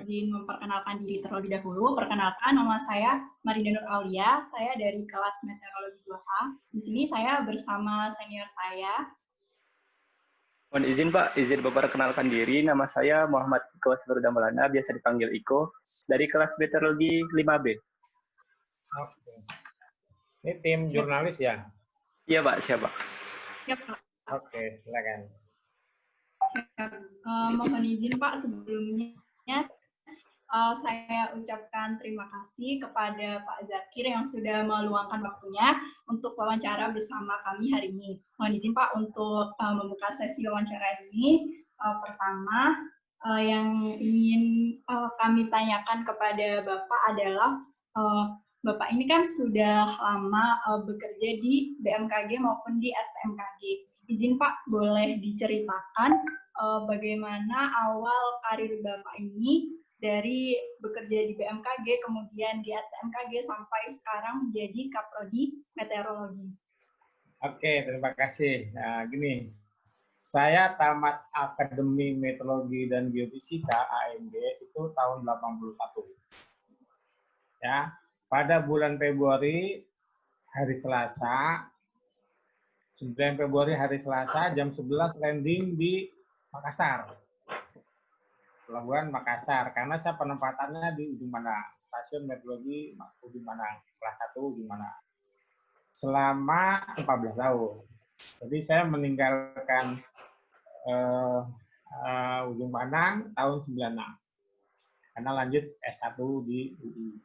izin memperkenalkan diri terlebih dahulu. Perkenalkan, nama saya Marinda Nur Aulia. Saya dari kelas Meteorologi 2A. Di sini saya bersama senior saya. Mohon izin Pak, izin memperkenalkan diri. Nama saya Muhammad Iko Asbaruda Maulana, biasa dipanggil Iko, dari kelas Meteorologi 5B. Oke. Ini tim jurnalis ya? Iya Pak, siapa? Ya, Pak. Oke, silakan. Mohon izin Pak, sebelumnya saya ucapkan terima kasih kepada Pak Zakir yang sudah meluangkan waktunya untuk wawancara bersama kami hari ini. Mohon izin Pak untuk membuka sesi wawancara ini. Pertama, yang ingin kami tanyakan kepada Bapak adalah Bapak ini kan sudah lama bekerja di BMKG maupun di STMKG. Izin Pak, boleh diceritakan bagaimana awal karir Bapak ini dari bekerja di BMKG, kemudian di STMKG, sampai sekarang menjadi Kaprodi Meteorologi. Oke, terima kasih. Nah, gini, saya tamat Akademi Meteorologi dan Geofisika (AMG) itu tahun 81. Ya, pada bulan Februari hari Selasa, 9 Februari hari Selasa jam 11 landing di Makassar. Pelabuhan Makassar, karena saya penempatannya di Ujung Panang, stasiun meteorologi Ujung Panang, kelas 1 Ujung Panang. Selama 14 tahun. Jadi saya meninggalkan Ujung Panang tahun 96. Karena lanjut S1 di UI.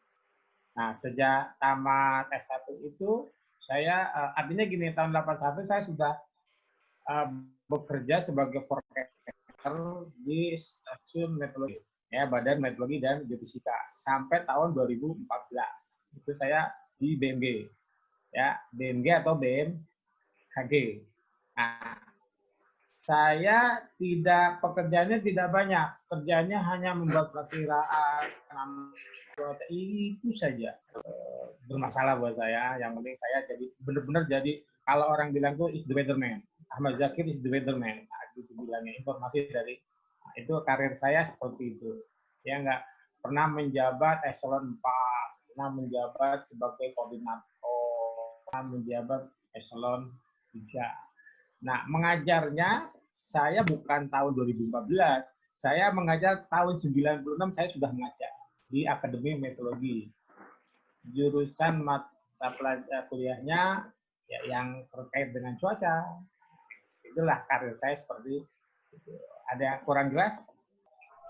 Nah, sejak tamat S1 itu, saya, artinya gini, tahun 81 saya sudah bekerja sebagai forecaster di stasiun meteorologi, ya, Badan Meteorologi dan Geofisika, sampai tahun 2014. Itu saya di BMG, ya, BMG atau BMKG. Nah, saya pekerjaannya tidak banyak, kerjanya hanya membuat perkiraan cuaca, itu saja. Bermasalah buat saya. Yang penting saya jadi benar-benar jadi, kalau orang bilang tuh is the weatherman. Ahmad Zakir is the weatherman. Nah, itu bilangnya informasi dari, nah, itu karir saya seperti itu. Ya, nggak pernah menjabat eselon 4, pernah menjabat sebagai koordinator, pernah menjabat eselon 3. Nah, mengajarnya saya bukan tahun 2014, saya mengajar tahun 96, saya sudah mengajar di Akademi Meteorologi. Jurusan mata pelajaran kuliahnya ya, yang terkait dengan cuaca. Itulah karir saya seperti itu. Ada kurang jelas?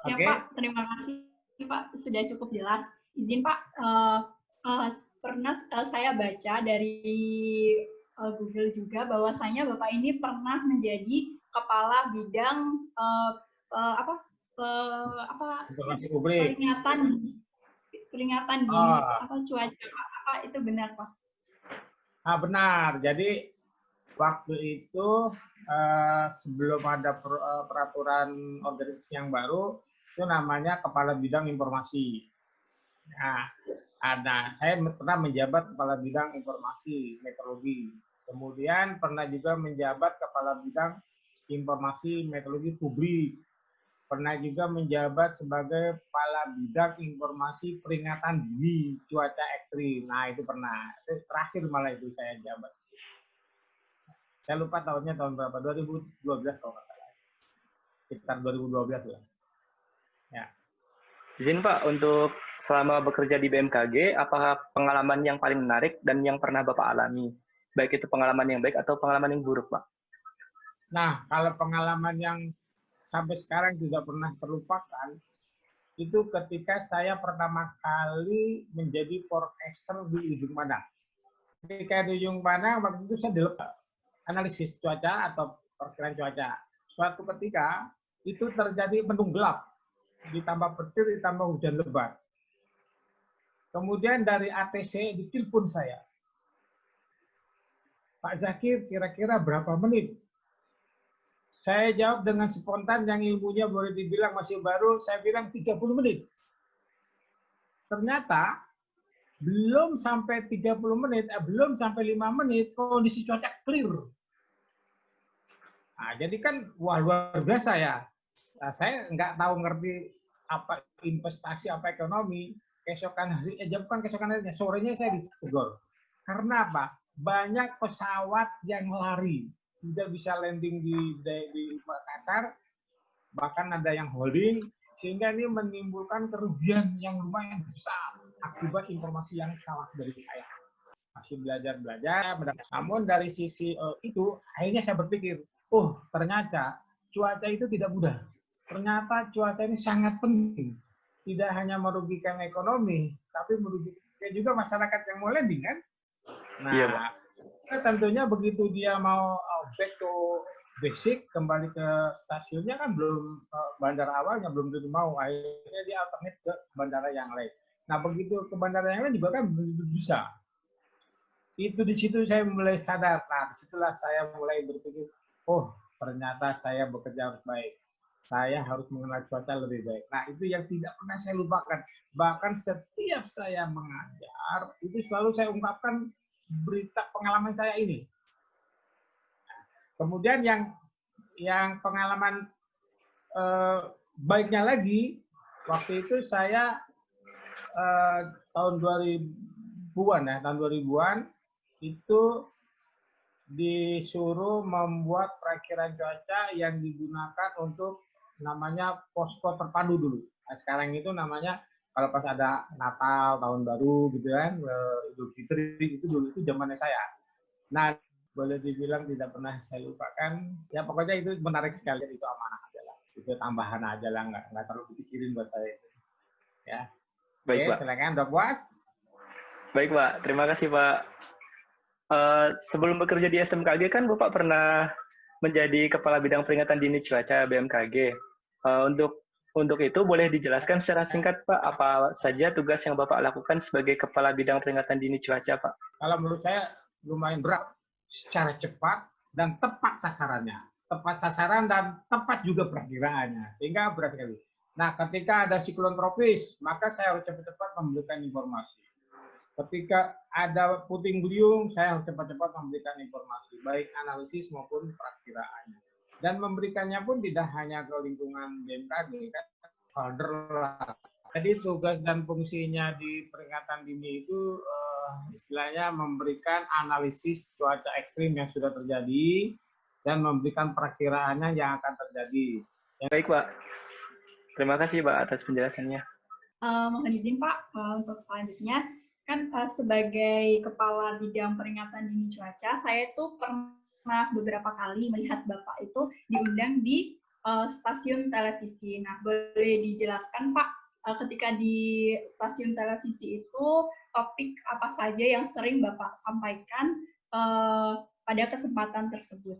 Ya, Oke. Pak, terima kasih Pak, sudah cukup jelas. Izin Pak, pernah saya baca dari Google juga bahwasanya Bapak ini pernah menjadi kepala bidang informasi publik, peringatan di cuaca, apa itu benar Pak? Benar. Jadi waktu itu sebelum ada peraturan organisasi yang baru, itu namanya kepala bidang informasi. Nah, saya pernah menjabat kepala bidang informasi meteorologi. Kemudian pernah juga menjabat kepala bidang informasi meteorologi publik. Pernah juga menjabat sebagai kepala bidang informasi peringatan dini cuaca ekstrim. Nah, itu pernah. Itu terakhir malah itu saya jabat. Saya lupa tahunnya tahun berapa, 2012 kalau nggak salah. Sekitar 2012 lah. Ya. Izin Pak, untuk selama bekerja di BMKG, apakah pengalaman yang paling menarik dan yang pernah Bapak alami? Baik itu pengalaman yang baik atau pengalaman yang buruk, Pak? Nah, kalau pengalaman yang sampai sekarang tidak pernah terlupakan, itu ketika saya pertama kali menjadi forecaster di Ujung Panang. Ketika di Ujung Panang, waktu itu saya dilepas analisis cuaca atau perkiraan cuaca. Suatu ketika itu terjadi mendung gelap, ditambah petir, ditambah hujan lebat. Kemudian dari ATC ditelepon saya, Pak Zakir, kira-kira berapa menit? Saya jawab dengan spontan yang ilmunya boleh dibilang masih baru, saya bilang 30 menit. Ternyata belum sampai 30 menit, belum sampai 5 menit, kondisi cuaca clear. Nah, jadi kan, wah, luar biasa ya. Nah, saya nggak tahu ngerti apa investasi, apa ekonomi, keesokan hari, bukan keesokan harinya, sorenya saya ditegur. Karena apa? Banyak pesawat yang lari, tidak bisa landing di Makassar, bahkan ada yang holding, sehingga ini menimbulkan kerugian yang lumayan besar akibat informasi yang salah dari saya. Masih belajar, namun dari sisi itu, akhirnya saya berpikir, oh ternyata cuaca itu tidak mudah. Ternyata cuaca ini sangat penting. Tidak hanya merugikan ekonomi, tapi merugikan juga masyarakat yang mau landing, kan? Nah, Iya, Pak. tentunya begitu dia mau back to basic, kembali ke stasiunnya kan belum, bandara awalnya belum tentu mau. Akhirnya dia alternate ke bandara yang lain. Nah, begitu ke bandara yang lain juga kan belum bisa. Itu di situ saya mulai sadar. Nah, disitulah saya mulai berpikir, oh ternyata saya bekerja harus baik. Saya harus mengenal cuaca lebih baik. Nah, itu yang tidak pernah saya lupakan. Bahkan setiap saya mengajar, itu selalu saya ungkapkan berita pengalaman saya ini. Kemudian yang pengalaman baiknya lagi, waktu itu saya tahun 2000-an ya, tahun 2000-an itu disuruh membuat perakiran cuaca yang digunakan untuk namanya posko terpadu dulu. Nah, sekarang itu namanya kalau pas ada Natal, tahun baru gitu kan, Idul Fitri itu dulu itu zamannya saya. Nah, boleh dibilang tidak pernah saya lupakan. Ya pokoknya itu menarik sekali, itu amanah aja lah. Itu tambahan aja lah, nggak terlalu dipikirin buat saya itu. Ya. Baik, Oke, Pak. silakan Dok Puas. Baik, Pak. Terima kasih, Pak. Sebelum bekerja di SMKG kan Bapak pernah menjadi Kepala Bidang Peringatan Dini Cuaca BMKG. Untuk itu boleh dijelaskan secara singkat, Pak, apa saja tugas yang Bapak lakukan sebagai Kepala Bidang Peringatan Dini Cuaca, Pak? Kalau menurut saya lumayan berat, secara cepat dan tepat sasarannya. Tepat sasaran dan tepat juga perakiraannya, sehingga berat sekali. Nah, ketika ada siklon tropis, maka saya harus cepat-cepat memberikan informasi. Ketika ada puting beliung, saya harus cepat-cepat memberikan informasi, baik analisis maupun perakiraannya. Dan memberikannya pun tidak hanya ke lingkungan BMKG, kan, holder lah. Jadi tugas dan fungsinya di peringatan dini itu istilahnya memberikan analisis cuaca ekstrim yang sudah terjadi dan memberikan perakiraannya yang akan terjadi. Baik, Pak. Terima kasih, Pak, atas penjelasannya. Mohon izin, Pak, untuk selanjutnya. Kan sebagai Kepala Bidang Peringatan Dini Cuaca, saya tuh pernah beberapa kali melihat Bapak itu diundang di stasiun televisi. Nah, boleh dijelaskan, Pak, ketika di stasiun televisi itu topik apa saja yang sering Bapak sampaikan pada kesempatan tersebut?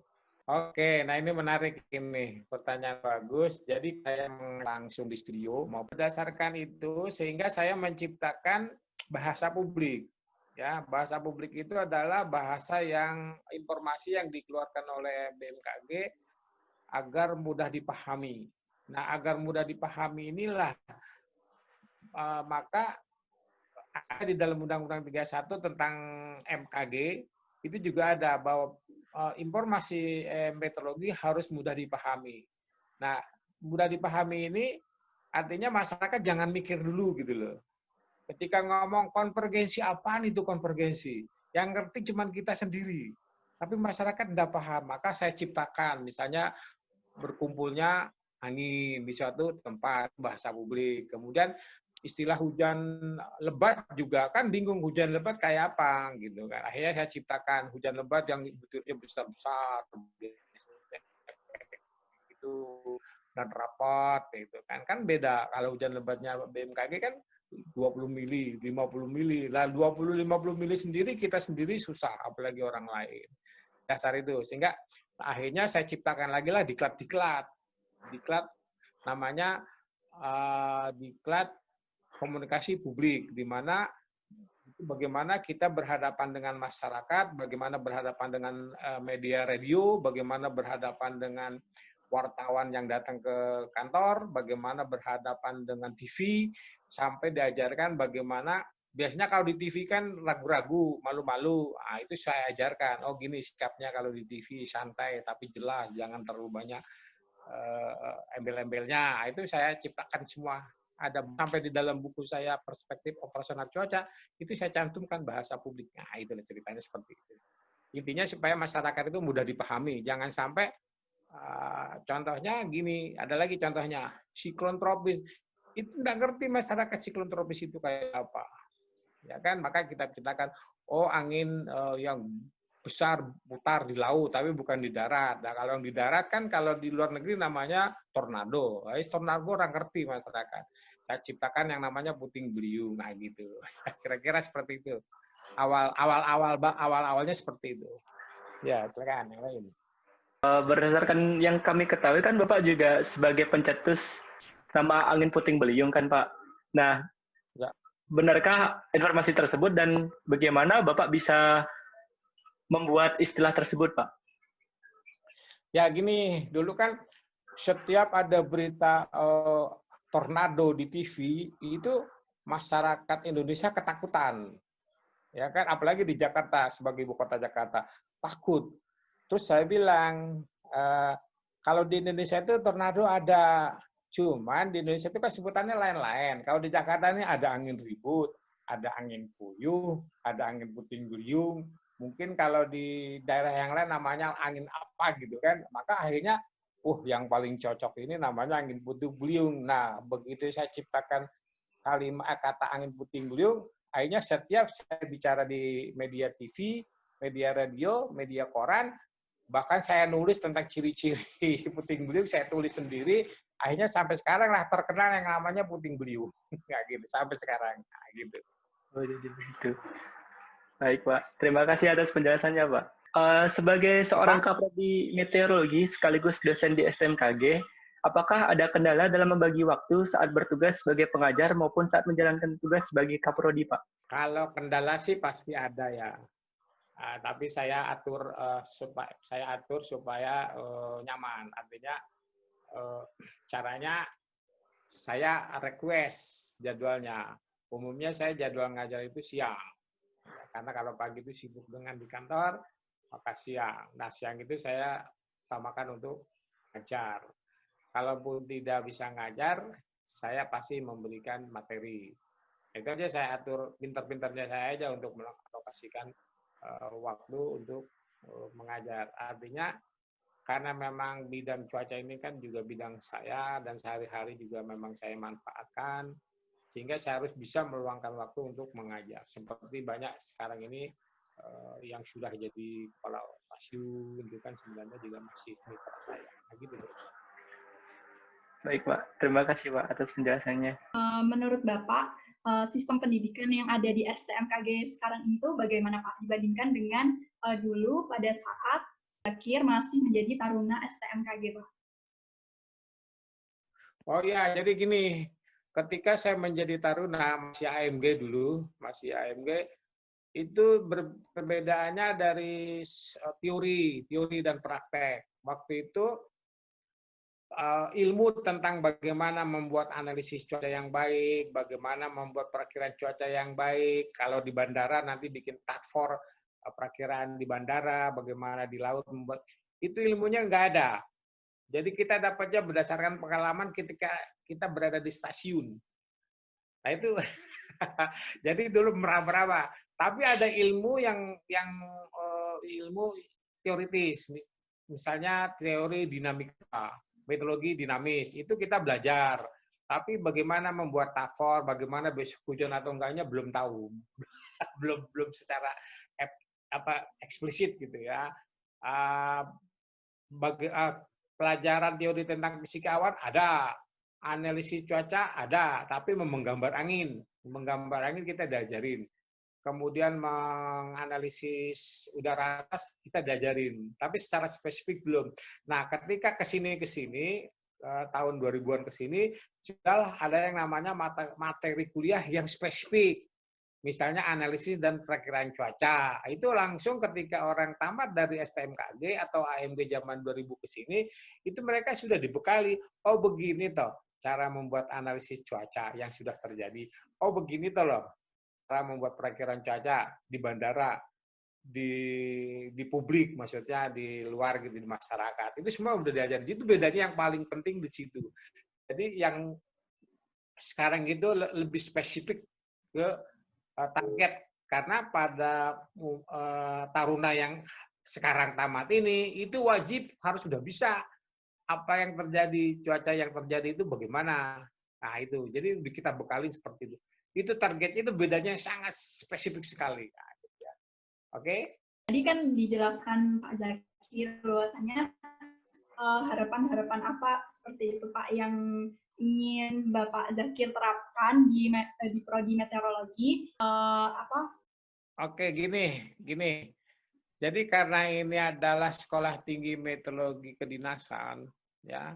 Oke, nah ini menarik ini, pertanyaan bagus. Jadi saya langsung di studio, mau berdasarkan itu sehingga saya menciptakan bahasa publik. Ya, bahasa publik itu adalah bahasa yang informasi yang dikeluarkan oleh BMKG agar mudah dipahami. Nah, agar mudah dipahami inilah maka ada di dalam Undang-Undang 31 tentang MKG itu juga ada bahwa informasi meteorologi harus mudah dipahami. Nah, mudah dipahami ini artinya masyarakat jangan mikir dulu gitu loh. Ketika ngomong konvergensi, apaan itu konvergensi? Yang ngerti cuma kita sendiri. Tapi masyarakat tidak paham. Maka saya ciptakan, misalnya berkumpulnya angin di suatu tempat, bahasa publik. Kemudian istilah hujan lebat juga kan bingung hujan lebat kayak apa gitu kan. Akhirnya saya ciptakan hujan lebat yang butirnya besar-besar itu dan rapat gitu kan. Kan beda kalau hujan lebatnya BMKG kan 20 mili, 50 mili. Lah 20 50 mili sendiri kita sendiri susah apalagi orang lain. Dasar itu. Sehingga akhirnya saya ciptakan lagi lah diklat namanya diklat komunikasi publik, di mana bagaimana kita berhadapan dengan masyarakat, bagaimana berhadapan dengan media radio, bagaimana berhadapan dengan wartawan yang datang ke kantor, bagaimana berhadapan dengan TV, sampai diajarkan bagaimana, biasanya kalau di TV kan ragu-ragu, malu-malu, nah, itu saya ajarkan, oh gini sikapnya kalau di TV, santai tapi jelas, jangan terlalu banyak embel-embelnya, itu saya ciptakan semua. ada sampai di dalam buku saya Perspektif Operasional Cuaca, itu saya cantumkan bahasa publik. Nah, itu ceritanya seperti itu. Intinya supaya masyarakat itu mudah dipahami. Jangan sampai, contohnya gini, ada lagi contohnya, siklon tropis. Itu nggak ngerti masyarakat siklon tropis itu kayak apa. Ya kan, maka kita ceritakan, oh angin yang besar putar di laut, tapi bukan di darat. Nah, kalau yang di darat kan, kalau di luar negeri namanya tornado. Tornado orang ngerti masyarakat. Saya ciptakan yang namanya puting beliung, nah gitu. Kira-kira seperti itu. Awalnya seperti itu. Ya, silakan yang lain. Berdasarkan yang kami ketahui kan Bapak juga sebagai pencetus sama angin puting beliung kan Pak. Nah, Ya. benarkah informasi tersebut dan bagaimana Bapak bisa membuat istilah tersebut Pak? Ya gini, dulu kan setiap ada berita tornado di TV, itu masyarakat Indonesia ketakutan. Ya kan, apalagi di Jakarta, sebagai ibu kota Jakarta, takut. Terus saya bilang, kalau di Indonesia itu tornado ada, cuman di Indonesia itu kan sebutannya lain-lain. Kalau di Jakarta ini ada angin ribut, ada angin puyuh, ada angin puting beliung. Mungkin kalau di daerah yang lain namanya angin apa gitu kan. Maka akhirnya, yang paling cocok ini namanya angin puting beliung. Nah, begitu saya ciptakan kata angin puting beliung, akhirnya setiap saya bicara di media TV, media radio, media koran, bahkan saya nulis tentang ciri-ciri puting beliung, saya tulis sendiri, akhirnya sampai sekarang lah terkenal yang namanya puting beliung. Nggak gitu, sampai sekarang. Nah, gitu. Oh, jadi begitu. Baik Pak, terima kasih atas penjelasannya Pak. Sebagai seorang kaprodi meteorologi sekaligus dosen di STMKG, apakah ada kendala dalam membagi waktu saat bertugas sebagai pengajar maupun saat menjalankan tugas sebagai kaprodi, Pak? Kalau kendala sih pasti ada ya. Tapi saya atur supaya nyaman. Artinya caranya saya request jadwalnya. Umumnya saya jadwal ngajar itu siang. Karena kalau pagi itu sibuk dengan di kantor, maka siang. Nah, siang itu saya utamakan untuk ngajar. Kalaupun tidak bisa ngajar, saya pasti memberikan materi. Itu aja saya atur pintar-pintarnya saya aja untuk mengalokasikan waktu untuk mengajar. Artinya karena memang bidang cuaca ini kan juga bidang saya dan sehari-hari juga memang saya manfaatkan, sehingga saya harus bisa meluangkan waktu untuk mengajar. Seperti banyak sekarang ini yang sudah jadi kepala stasiun, itu kan sebenarnya juga masih mitra saya. Nah, gitu. Baik Pak, terima kasih Pak atas penjelasannya. Menurut Bapak, sistem pendidikan yang ada di STMKG sekarang itu bagaimana Pak dibandingkan dengan dulu pada saat Zakir masih menjadi taruna STMKG Pak? Oh iya, jadi gini, ketika saya menjadi taruna masih AMG dulu, itu perbedaannya dari teori dan praktek. Waktu itu ilmu tentang bagaimana membuat analisis cuaca yang baik, bagaimana membuat perakiraan cuaca yang baik. Kalau di bandara nanti bikin task force perakiraan di bandara, bagaimana di laut membuat, itu ilmunya nggak ada. Jadi kita dapatnya berdasarkan pengalaman ketika kita berada di stasiun. Nah itu, jadi dulu meraba-raba. Tapi ada ilmu yang ilmu teoritis, misalnya teori dinamika, meteorologi dinamis, itu kita belajar. Tapi bagaimana membuat tafor, bagaimana besok hujan atau enggaknya belum tahu, belum secara eksplisit gitu ya. Pelajaran teori tentang fisika awan ada, analisis cuaca ada, tapi menggambar angin kita diajarin. Kemudian menganalisis udara atas kita diajarin, tapi secara spesifik belum. Nah, ketika kesini tahun 2000-an kesini, sudah ada yang namanya materi kuliah yang spesifik. Misalnya analisis dan perakiraan cuaca. Itu langsung ketika orang tamat dari STMKG atau AMG zaman 2000 kesini, itu mereka sudah dibekali, oh begini toh cara membuat analisis cuaca yang sudah terjadi. Oh begini toh loh cara membuat perakiraan cuaca di bandara, di publik, maksudnya di luar gitu, di masyarakat. Itu semua udah diajarin. Itu bedanya yang paling penting di situ. Jadi yang sekarang itu lebih spesifik ke target, karena pada taruna yang sekarang tamat ini itu wajib harus sudah bisa apa yang terjadi, cuaca yang terjadi itu bagaimana. Nah itu, jadi kita bekali seperti itu. Itu targetnya itu bedanya sangat spesifik sekali. Nah, gitu ya. Oke? Tadi kan dijelaskan Pak Zakir bahwasanya harapan-harapan apa seperti itu Pak yang ingin Bapak Zakir terapkan di prodi meteorologi apa? Oke, gini. Jadi karena ini adalah sekolah tinggi meteorologi kedinasan, ya.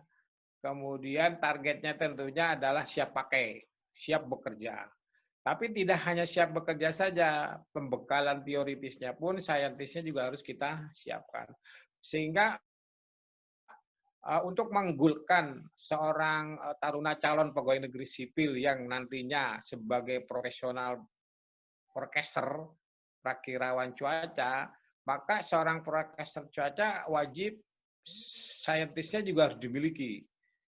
Kemudian targetnya tentunya adalah siap pakai, siap bekerja. Tapi tidak hanya siap bekerja saja, pembekalan teoritisnya pun, saintisnya juga harus kita siapkan. Sehingga untuk menggulkan seorang taruna calon pegawai negeri sipil yang nantinya sebagai profesional forecaster, prakirawan cuaca, maka seorang forecaster cuaca wajib saintisnya juga harus dimiliki.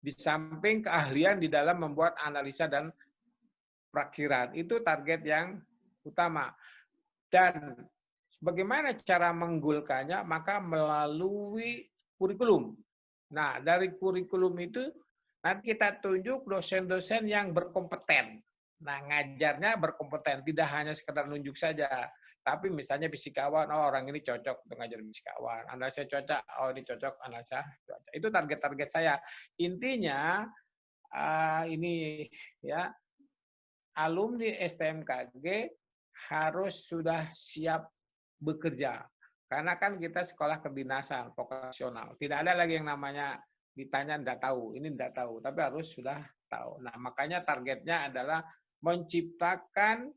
Di samping keahlian di dalam membuat analisa dan prakiraan, itu target yang utama. Dan bagaimana cara menggulkannya? Maka melalui kurikulum. Nah, dari kurikulum itu nanti kita tunjuk dosen-dosen yang berkompeten. Nah, ngajarnya berkompeten, tidak hanya sekedar nunjuk saja. Tapi misalnya fisikawan, oh orang ini cocok untuk ngajar fisikawan. Analisa cuaca, oh ini cocok analisa cuaca. Itu target-target saya. Intinya ini ya, alumni STMKG harus sudah siap bekerja. Karena kan kita sekolah kedinasan, vokasional. Tidak ada lagi yang namanya ditanya tidak tahu, ini tidak tahu, tapi harus sudah tahu. Nah, makanya targetnya adalah menciptakan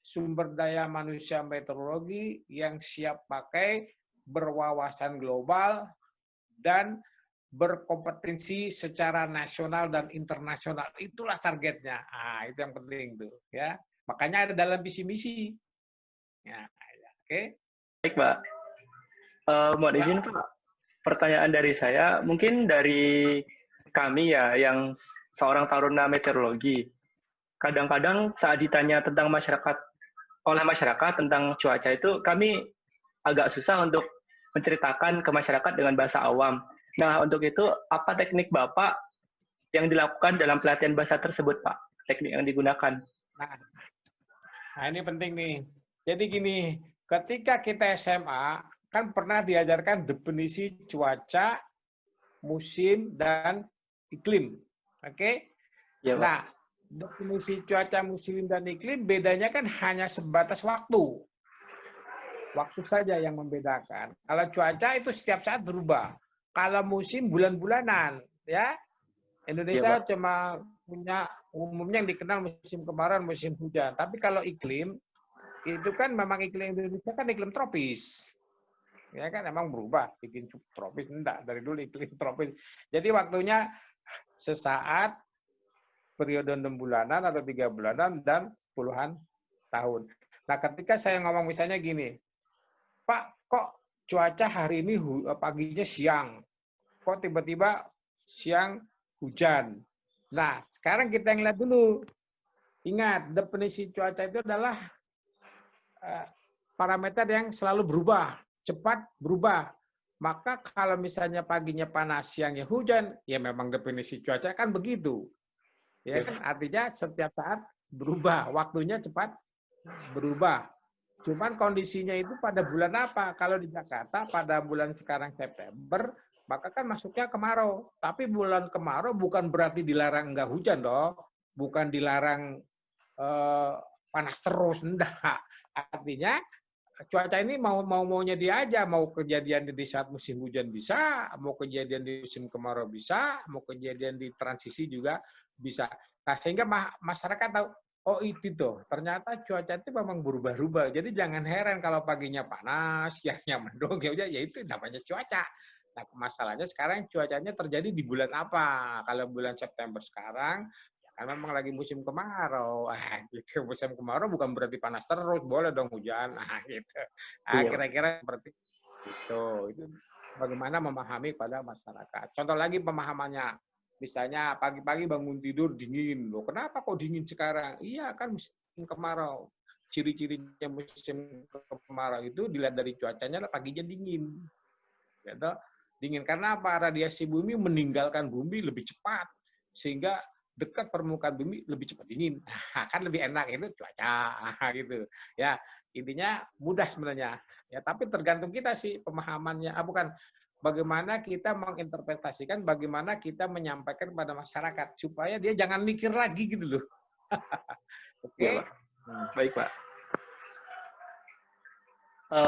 sumber daya manusia meteorologi yang siap pakai, berwawasan global, dan berkompetensi secara nasional dan internasional. Itulah targetnya. Nah, itu yang penting tuh, ya. Makanya ada dalam visi misi. Ya, oke. Baik, Pak. Mohon izin, Pak. Pertanyaan dari saya, mungkin dari kami ya, yang seorang taruna meteorologi, kadang-kadang saat ditanya tentang oleh masyarakat tentang cuaca itu, kami agak susah untuk menceritakan ke masyarakat dengan bahasa awam. Nah, untuk itu, apa teknik Bapak yang dilakukan dalam pelatihan bahasa tersebut, Pak? Teknik yang digunakan. Nah, ini penting nih. Jadi gini, ketika kita SMA, kan pernah diajarkan definisi cuaca, musim, dan iklim. Oke? Ya, Pak. Nah, definisi cuaca, musim, dan iklim bedanya kan hanya sebatas waktu. Waktu saja yang membedakan. Kalau cuaca itu setiap saat berubah. Kalau musim bulan-bulanan, ya. Indonesia Ya, cuma punya umumnya yang dikenal musim kemarau, musim hujan. Tapi kalau iklim, itu kan memang iklim Indonesia kan iklim tropis. Ya kan emang berubah, bikin tropis enggak, dari dulu iklim tropis. Jadi waktunya sesaat, periode 6 bulanan atau 3 bulanan dan puluhan tahun. Nah, ketika saya ngomong misalnya gini, Pak, kok cuaca hari ini paginya siang, kok tiba-tiba siang hujan. Nah, sekarang kita yang lihat dulu. Ingat, definisi cuaca itu adalah parameter yang selalu berubah, cepat berubah. Maka kalau misalnya paginya panas, siangnya hujan, ya memang definisi cuaca kan begitu. Ya kan, artinya setiap saat berubah, waktunya cepat berubah. Cuman kondisinya itu pada bulan apa? Kalau di Jakarta pada bulan sekarang September, maka kan masuknya kemarau. Tapi bulan kemarau bukan berarti dilarang enggak hujan dong. Bukan dilarang panas terus, enggak. Artinya cuaca ini maunya dia aja, mau kejadian di saat musim hujan bisa, mau kejadian di musim kemarau bisa, mau kejadian di transisi juga bisa. Nah, sehingga masyarakat tahu, oh itu tuh, ternyata cuaca itu memang berubah-ubah. Jadi jangan heran kalau paginya panas, siangnya mendung, ya itu namanya cuaca. Nah, masalahnya sekarang cuacanya terjadi di bulan apa? Kalau bulan September sekarang, ya kan memang lagi musim kemarau. Musim kemarau bukan berarti panas terus, boleh dong hujan. Nah, gitu. Kira-kira seperti itu. Itu bagaimana memahami pada masyarakat. Contoh lagi pemahamannya. Misalnya pagi-pagi bangun tidur dingin. Loh, kenapa kok dingin sekarang? Iya kan musim kemarau. Ciri-cirinya musim kemarau itu dilihat dari cuacanya paginya dingin. Gitu. Dingin karena apa? Radiasi bumi meninggalkan bumi lebih cepat sehingga dekat permukaan bumi lebih cepat dingin. Kan lebih enak itu cuaca gitu. Ya, intinya mudah sebenarnya. Ya, tapi tergantung kita sih pemahamannya. Bukan bagaimana kita menginterpretasikan, bagaimana kita menyampaikan kepada masyarakat supaya dia jangan mikir lagi gitu loh. Ya, Oke. Pak. Baik, Pak.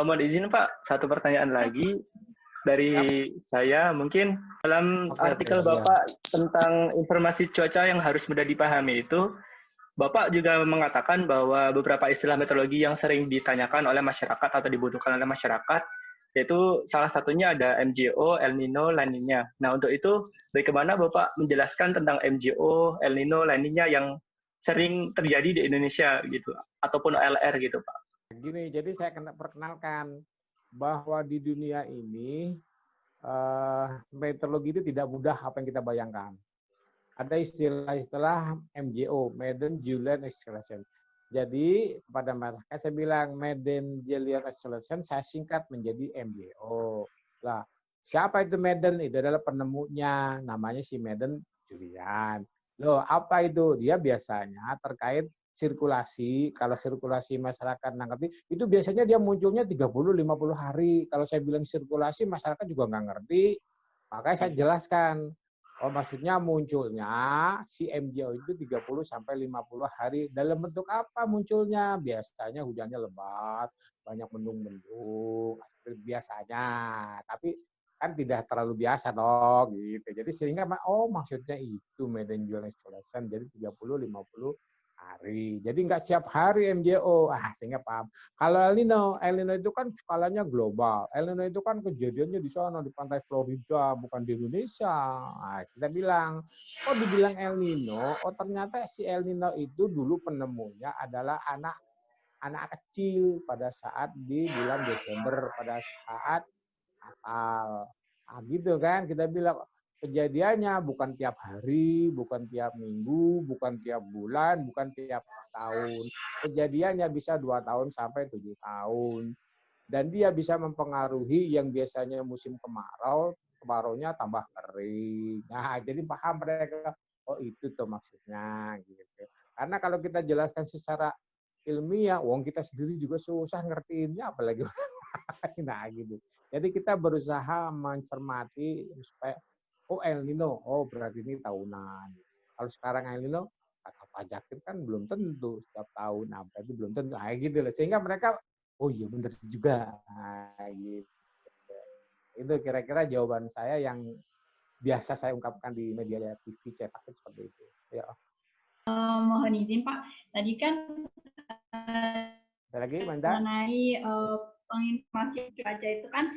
Mohon izin, Pak, satu pertanyaan lagi dari saya. Mungkin dalam artikel Bapak tentang informasi cuaca yang harus mudah dipahami itu, Bapak juga mengatakan bahwa beberapa istilah meteorologi yang sering ditanyakan oleh masyarakat atau dibutuhkan oleh masyarakat, yaitu salah satunya ada MJO, El Nino, La Nina. Nah, untuk itu, bagaimana Bapak menjelaskan tentang MJO, El Nino, La Nina yang sering terjadi di Indonesia gitu, ataupun LR gitu, Pak? Gini, jadi saya perkenalkan bahwa di dunia ini meteorologi itu tidak mudah apa yang kita bayangkan. Ada istilah-istilah MJO, Maiden Julian Acceleration. Jadi kepada masyarakat saya bilang Maiden Julian Acceleration saya singkat menjadi MJO. Lah, siapa itu Maiden? Itu adalah penemunya, namanya si Maiden Julian. Loh, apa itu? Dia biasanya terkait sirkulasi. Kalau sirkulasi masyarakat ngerti, itu biasanya dia munculnya 30-50 hari. Kalau saya bilang sirkulasi, masyarakat juga nggak ngerti. Makanya saya jelaskan. Oh, maksudnya munculnya si MJO itu 30-50 hari. Dalam bentuk apa munculnya? Biasanya hujannya lebat, banyak mendung-mendung, biasanya. Tapi kan tidak terlalu biasa dong gitu. Jadi sehingga maksudnya itu Maiden Julian Acceleration jadi 30-50 hari. Jadi nggak setiap hari MJO. Sehingga paham. Kalau El Nino itu kan skalanya global. El Nino itu kan kejadiannya di sana di pantai Florida, bukan di Indonesia. Kita bilang, dibilang El Nino, ternyata si El Nino itu dulu penemunya adalah anak kecil pada saat di bulan Desember pada saat Natal. Gitu kan kita bilang kejadiannya bukan tiap hari, bukan tiap minggu, bukan tiap bulan, bukan tiap tahun. Kejadiannya bisa 2 tahun sampai 7 tahun. Dan dia bisa mempengaruhi yang biasanya musim kemaraunya tambah kering. Nah, jadi paham mereka, itu tuh maksudnya gitu. Karena kalau kita jelaskan secara ilmiah, kita sendiri juga susah ngertiinnya apalagi nah gitu. Jadi kita berusaha mencermati supaya El Nino, berarti ini tahunan. Kalau sekarang El Nino kata Pak Zakir kan belum tentu setiap tahun, berarti belum tentu. Gitu lah. Sehingga mereka iya benar juga. Gitu. Itu kira-kira jawaban saya yang biasa saya ungkapkan di media TV cetak seperti itu. Ya. Mohon izin Pak, tadi kan mengenai penginformasi cuaca itu kan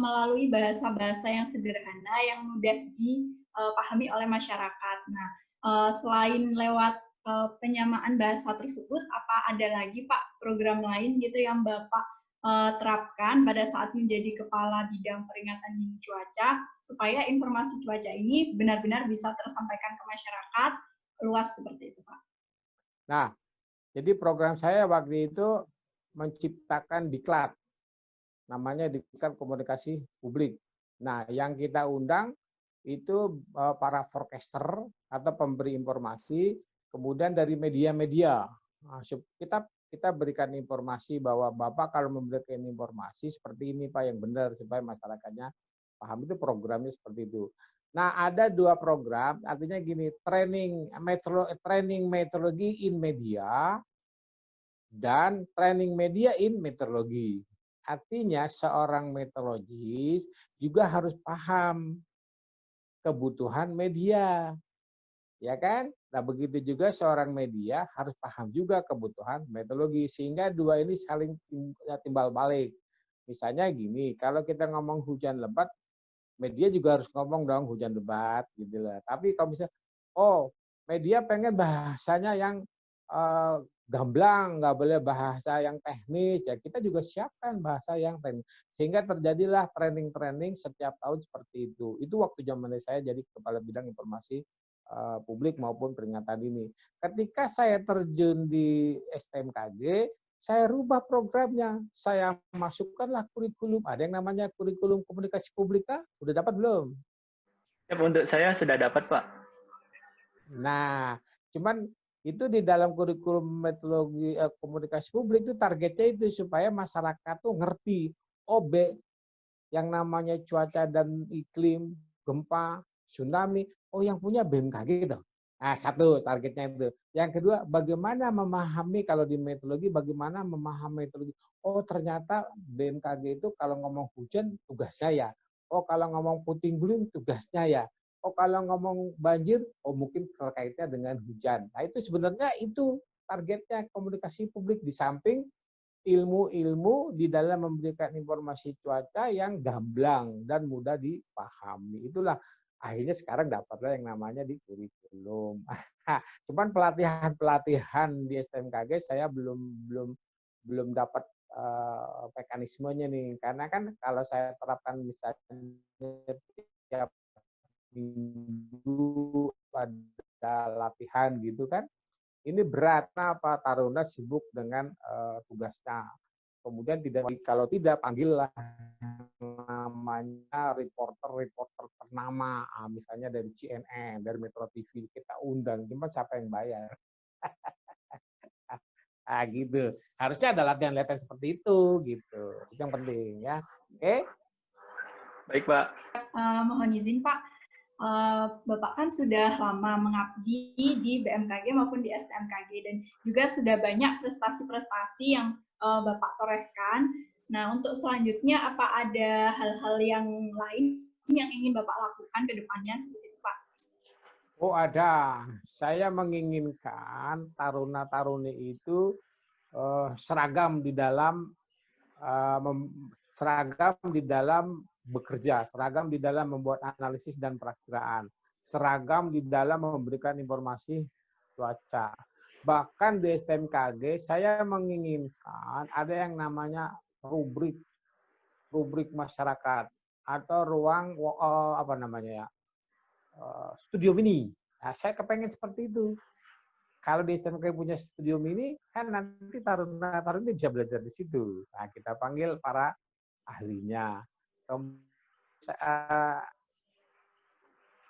melalui bahasa-bahasa yang sederhana yang mudah dipahami oleh masyarakat. Nah, selain lewat penyamaan bahasa tersebut, apa ada lagi Pak program lain gitu yang Bapak terapkan pada saat menjadi kepala bidang peringatan dini cuaca supaya informasi cuaca ini benar-benar bisa tersampaikan ke masyarakat luas seperti itu Pak? Nah, jadi program saya waktu itu menciptakan diklat, namanya diklat komunikasi publik. Nah, yang kita undang itu para forecaster atau pemberi informasi, kemudian dari media-media. Nah, kita berikan informasi bahwa Bapak kalau memberikan informasi seperti ini Pak yang benar supaya masyarakatnya paham, itu programnya seperti itu. Nah, ada 2 program, artinya gini, training meteorologi in media dan training media in meteorologi. Artinya seorang meteorologis juga harus paham kebutuhan media. Ya kan? Nah, begitu juga seorang media harus paham juga kebutuhan meteorologi sehingga 2 ini saling timbal balik. Misalnya gini, kalau kita ngomong hujan lebat, media juga harus ngomong dong hujan lebat gitu lah. Tapi kalau misalnya media pengen bahasanya yang gamblang, nggak boleh bahasa yang teknis, ya kita juga siapkan bahasa yang teknis. Sehingga terjadilah training-training setiap tahun seperti itu. Itu waktu zaman saya jadi Kepala Bidang Informasi Publik maupun peringatan dini. Ketika saya terjun di STMKG, saya rubah programnya. Saya masukkanlah kurikulum. Ada yang namanya kurikulum komunikasi publik, kan? Udah dapat belum? Untuk saya sudah dapat, Pak. Nah, cuman itu di dalam kurikulum metodologi komunikasi publik itu targetnya itu supaya masyarakat tuh ngerti OB yang namanya cuaca dan iklim, gempa, tsunami, oh yang punya BMKG gitu. Nah, satu targetnya itu. Yang kedua, bagaimana memahami kalau di metodologi, bagaimana memahami metodologi. Oh ternyata BMKG itu kalau ngomong hujan tugasnya ya. Oh kalau ngomong puting beliung tugasnya ya. Oh kalau ngomong banjir, oh mungkin terkaitnya dengan hujan. Nah itu sebenarnya itu targetnya komunikasi publik di samping ilmu-ilmu di dalam memberikan informasi cuaca yang gamblang dan mudah dipahami. Itulah akhirnya sekarang dapatlah yang namanya di kurikulum. Cuman pelatihan di STMKG saya belum dapat mekanismenya nih, karena kan kalau saya terapkan misalnya tiap minggu ada latihan gitu kan, ini berat. Apa Taruna sibuk dengan tugasnya. Kemudian kalau tidak panggillah namanya reporter ternama, misalnya dari CNN, dari Metro TV kita undang, cuma siapa yang bayar? Gitu. Harusnya ada latihan-latihan seperti itu, gitu. Itu yang penting ya. Oke? Baik, Pak. Mohon izin Pak, Bapak kan sudah lama mengabdi di BMKG maupun di STMKG dan juga sudah banyak prestasi-prestasi yang Bapak torehkan. Nah, untuk selanjutnya apa ada hal-hal yang lain yang ingin Bapak lakukan ke depannya seperti itu, Pak? Oh ada. Saya menginginkan taruna-taruni itu seragam di dalam bekerja, seragam di dalam membuat analisis dan perakiraan, seragam di dalam memberikan informasi cuaca. Bahkan di STMKG saya menginginkan ada yang namanya rubrik masyarakat atau ruang studio mini. Nah, saya kepengen seperti itu. Kalau di STMK punya studio mini, kan nanti taruna-taruna bisa belajar di situ. Nah, kita panggil para ahlinya. Saya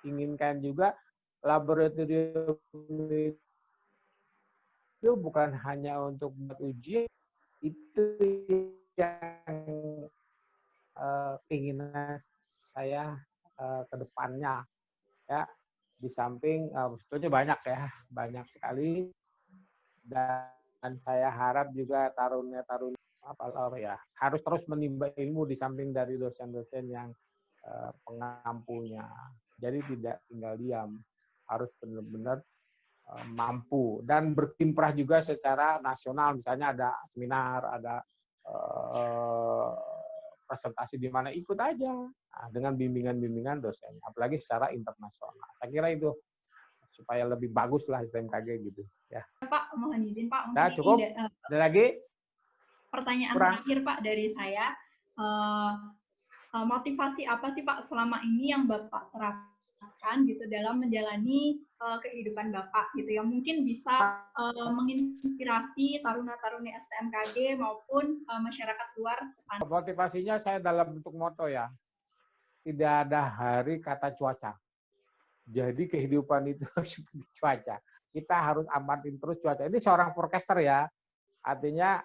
inginkan juga laboratorium itu bukan hanya untuk buat ujian, itu yang keinginan saya ke depannya. Ya, di samping sebetulnya banyak sekali, dan saya harap juga taruna-taruna harus terus menimba ilmu di samping dari dosen-dosen yang pengampunya. Jadi tidak tinggal diam, harus benar-benar mampu dan berkiprah juga secara nasional. Misalnya ada seminar, ada presentasi di mana ikut aja dengan bimbingan dosen, apalagi secara internasional. Saya kira itu supaya lebih bagus lah STMKG gitu ya. Pak, mohon izin Pak. Nah, cukup. Ada lagi? Pertanyaan terakhir Pak dari saya. Motivasi apa sih Pak selama ini yang Bapak terapkan gitu dalam menjalani kehidupan Bapak gitu yang mungkin bisa menginspirasi taruna-taruni STMKG maupun masyarakat luar? Motivasinya saya dalam bentuk moto ya. Tidak ada hari kata cuaca. Jadi kehidupan itu seperti cuaca. Kita harus amatin terus cuaca. Ini seorang forecaster ya. Artinya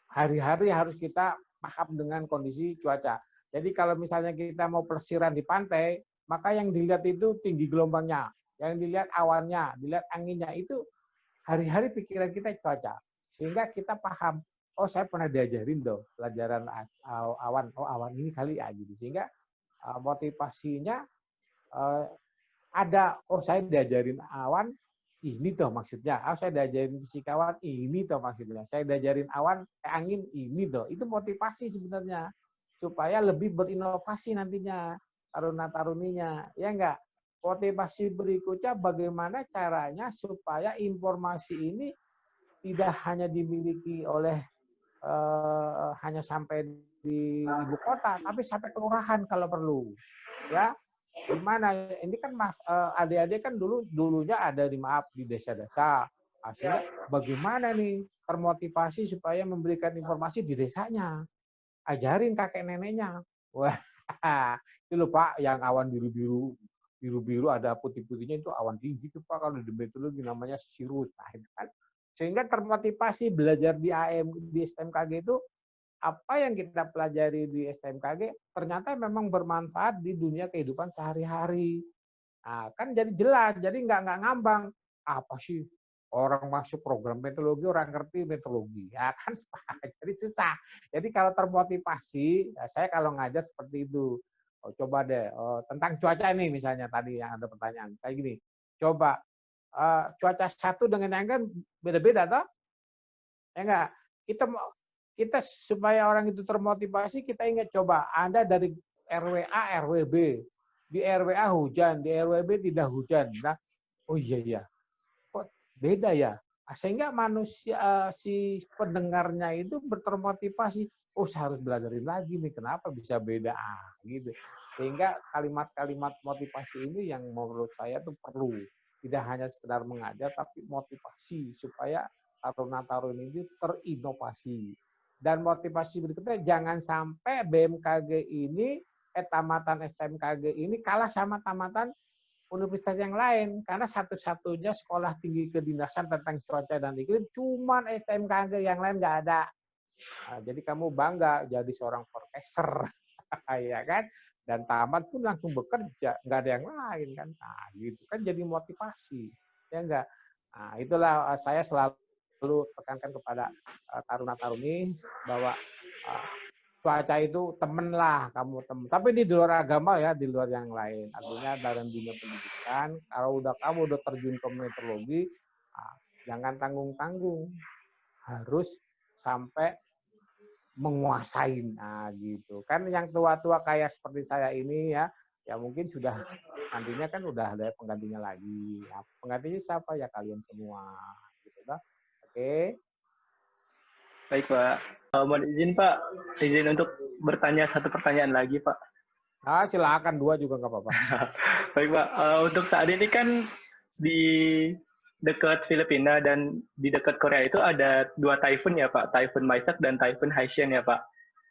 hari-hari harus kita paham dengan kondisi cuaca. Jadi kalau misalnya kita mau pelesiran di pantai, maka yang dilihat itu tinggi gelombangnya, yang dilihat awannya, dilihat anginnya, itu hari-hari pikiran kita cuaca. Sehingga kita paham, oh saya pernah diajarin tuh pelajaran awan, oh awan ini kali ya gitu. Sehingga motivasinya ada, oh saya diajarin awan, ini tuh maksudnya. Oh saya diajarin fisikawan, ini tuh maksudnya. Saya diajarin awan, angin, ini tuh. Itu motivasi sebenarnya. Supaya lebih berinovasi nantinya taruna-taruninya. Ya enggak? Motivasi berikutnya bagaimana caranya supaya informasi ini tidak hanya dimiliki oleh hanya sampai di ibu kota, tapi sampai kelurahan kalau perlu. Ya, gimana? Ini kan adik-adik kan dulunya ada di desa-desa. Sehingga bagaimana nih termotivasi supaya memberikan informasi di desanya? Ajarin kakek neneknya. Wah, itu loh Pak, yang awan biru-biru ada putih-putihnya itu awan tinggi tuh Pak, kalau di meteorologi namanya sirrus. Nah, itu kan sehingga termotivasi belajar di di STMKG itu apa yang kita pelajari di STMKG ternyata memang bermanfaat di dunia kehidupan sehari-hari. Nah, kan jadi jelas, jadi nggak ngambang. Apa sih orang masuk program meteorologi, orang ngerti meteorologi. Ya kan, jadi susah. Jadi kalau termotivasi, ya saya kalau ngajar seperti itu. Oh, coba deh, tentang cuaca ini misalnya tadi yang ada pertanyaan. Saya gini, coba cuaca satu dengan yang kan beda-beda, toh? Ya enggak? Kita supaya orang itu termotivasi, kita ingat coba Anda dari RW A, RW B. Di RW A hujan, di RW B tidak hujan. Nah, oh iya, kok beda ya? Sehingga manusia, si pendengarnya itu termotivasi, oh saya harus belajarin lagi nih, kenapa bisa beda? Gitu. Sehingga kalimat-kalimat motivasi ini yang menurut saya tuh perlu. Tidak hanya sekedar mengajar, tapi motivasi supaya taruna-taruna ini terinovasi. Dan motivasi berikutnya, jangan sampai BMKG ini, tamatan STMKG ini kalah sama tamatan universitas yang lain, karena satu-satunya sekolah tinggi kedinasan tentang cuaca dan iklim cuman STMKG, yang lain nggak ada. Nah, jadi kamu bangga jadi seorang forecaster, ya kan? Dan tamat pun langsung bekerja, nggak ada yang lain kan? Nah, gitu kan jadi motivasi, ya enggak? Nah, itulah saya selalu tekankan kepada taruna-taruni bahwa cuaca itu temen lah, kamu temen. Tapi di luar agama ya, di luar yang lain. Artinya dalam dunia pendidikan, kalau kamu udah terjun ke meteorologi, jangan tanggung-tanggung, harus sampai menguasai. Nah, gitu. Kan yang tua-tua kayak seperti saya ini ya mungkin sudah nantinya kan udah ada penggantinya lagi. Ya, penggantinya siapa? Ya kalian semua. Gitu, kan? Oke. Baik, Pak. Mohon izin, Pak. Izin untuk bertanya satu pertanyaan lagi, Pak. Nah, silakan 2 juga nggak apa-apa. Baik, Pak. Untuk saat ini kan di dekat Filipina dan di dekat Korea itu ada 2 typhoon ya, Pak. Typhoon Maisak dan Typhoon Haishen ya, Pak.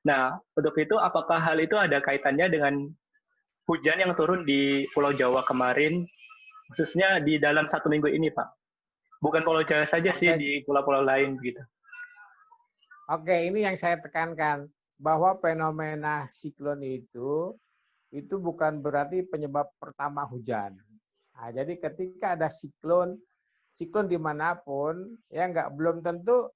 Nah, untuk itu apakah hal itu ada kaitannya dengan hujan yang turun di Pulau Jawa kemarin, khususnya di dalam 1 minggu ini, Pak? Bukan Pulau Jawa saja sih, di pulau-pulau lain gitu. Oke, ini yang saya tekankan, bahwa fenomena siklon itu bukan berarti penyebab pertama hujan. Nah, jadi ketika ada siklon dimanapun, ya belum tentu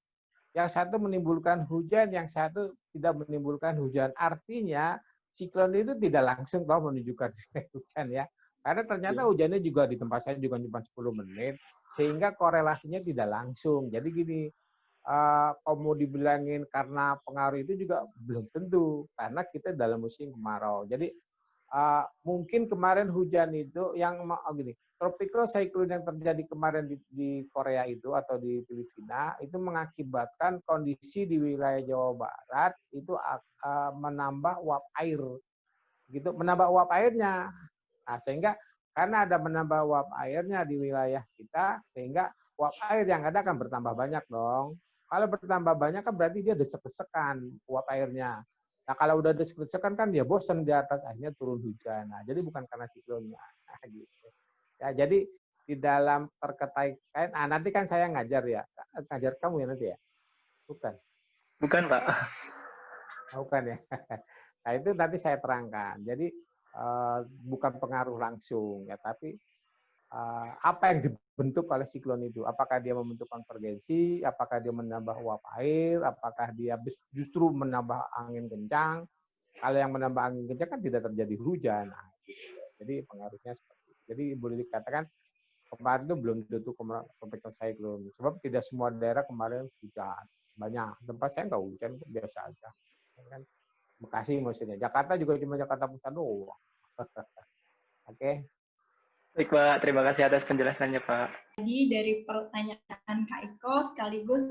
yang satu menimbulkan hujan, yang satu tidak menimbulkan hujan. Artinya siklon itu tidak langsung menunjukkan hujan ya. Karena ternyata hujannya juga di tempat saya juga cuma 10 menit, sehingga korelasinya tidak langsung. Jadi gini, mau dibilangin karena pengaruh itu juga belum tentu, karena kita dalam musim kemarau. Jadi mungkin kemarin hujan itu yang gini, tropical cyclone yang terjadi kemarin di Korea itu atau di Filipina itu mengakibatkan kondisi di wilayah Jawa Barat itu menambah uap air, gitu, menambah uap airnya. Nah, sehingga karena ada menambah uap airnya di wilayah kita, sehingga uap air yang ada akan bertambah banyak dong. Kalau bertambah banyak kan berarti dia desek-desekan uap airnya. Nah, kalau udah desek-desekan kan dia bosan di atas, akhirnya turun hujan. Nah, jadi bukan karena siklonnya. Nah, gitu. Ya, jadi di dalam terkait, nanti kan saya ngajar ya. Ngajar kamu ya nanti ya? Bukan? Bukan, Pak. Bukan ya. Nah, itu nanti saya terangkan. Jadi bukan pengaruh langsung ya, tapi apa yang dibentuk oleh siklon itu. Apakah dia membentuk konvergensi, apakah dia menambah uap air, apakah dia justru menambah angin kencang. Kalau yang menambah angin kencang kan tidak terjadi hujan. Nah, gitu. Jadi pengaruhnya seperti itu. Jadi boleh dikatakan kemarin itu belum tentu tropical cyclone. Sebab tidak semua daerah kemarin hujan. Banyak tempat saya nggak hujan, biasa aja. Kan Bekasi maksudnya. Jakarta juga cuma Jakarta Pusat doang. Oke. Baik Pak, terima kasih atas penjelasannya Pak. Jadi dari pertanyaan Kak Iko sekaligus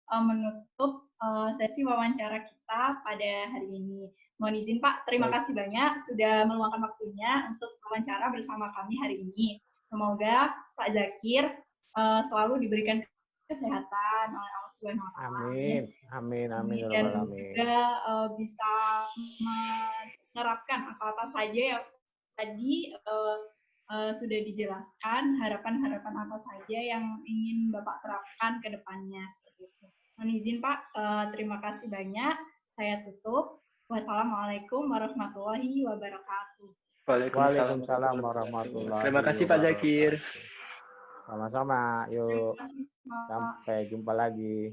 menutup sesi wawancara kita pada hari ini. Mohon izin Pak, terima kasih banyak sudah meluangkan waktunya untuk wawancara bersama kami hari ini. Semoga Pak Zakir selalu diberikan kesehatan oleh Allah Subhanahu wa Ta'ala. Amin, amin, amin. Dan juga bisa menerapkan apa-apa saja yang tadi sudah dijelaskan, harapan-harapan apa saja yang ingin Bapak terapkan ke depannya. Seperti itu. Mohon izin Pak, terima kasih banyak. Saya tutup. Wassalamualaikum warahmatullahi wabarakatuh. Waalaikumsalam warahmatullahi wabarakatuh. Terima kasih Pak Zakir. Sama-sama, yuk. Sampai jumpa lagi.